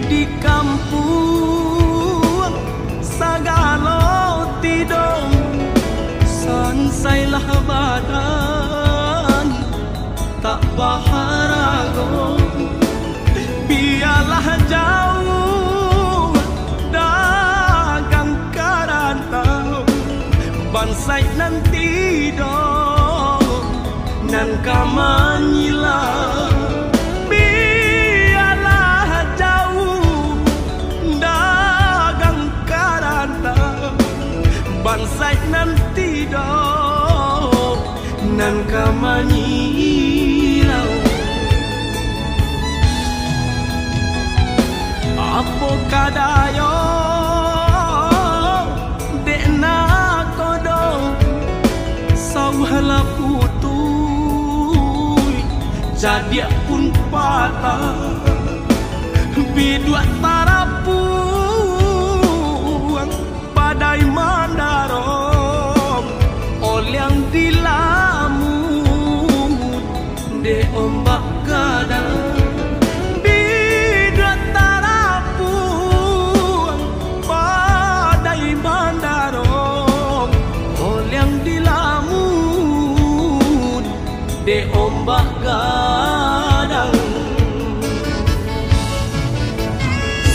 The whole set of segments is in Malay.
di kampung sagalo tidong sansailah badan tak baharago biarlah jauh dagang karantau bansai nanti dong nan kamanyila biarlah jauh dagang karantau bansai nanti dong nan kamanyila apo kadayo dekna kodong sauhala putui jadi pun patah bidua tarapuang padai mandarong olyang dilamun de ombak gadang de ombak gadang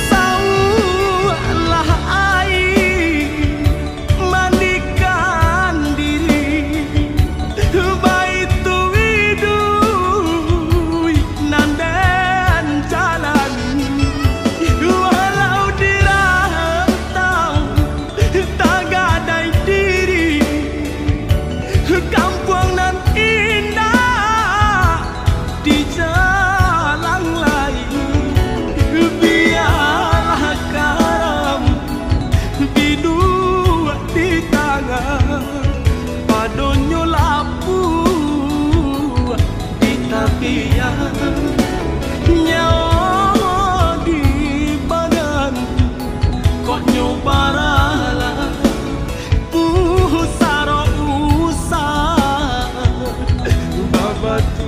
saulah air mandikan diri baitu widui nanden jalan walau dirantau tak gadai diri kampung nan indah di jalan lain biarlah karam bidua di tangan padonyo lapu di tapian nyawa di badan kok nyobaralah pusaro usah babatu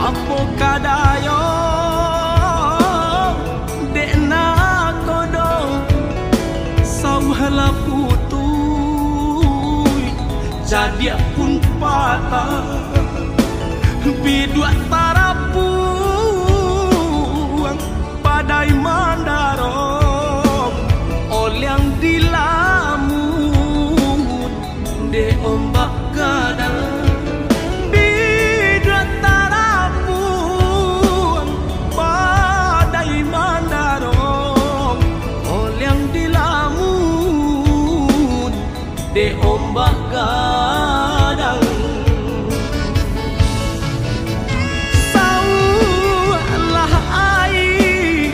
apo kadayo dekna kodong sauhala putui jadi pun patah bidua tarapuang padai mandarong olyang dilamun de ombak gadang de ombak gadang saulah air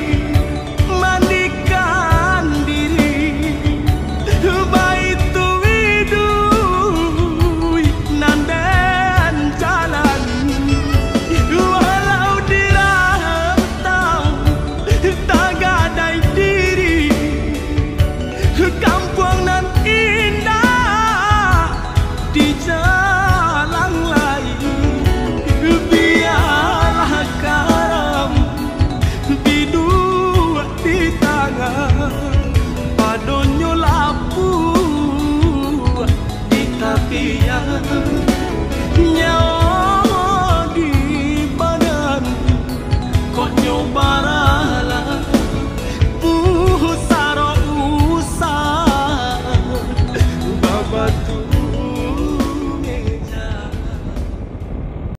mandikan diri baitu widui nanden jalan walau dirantau tak gadai diri kampung nan indah di jalan lain biarlah karam bidua di tangan padonyo lapu di tapian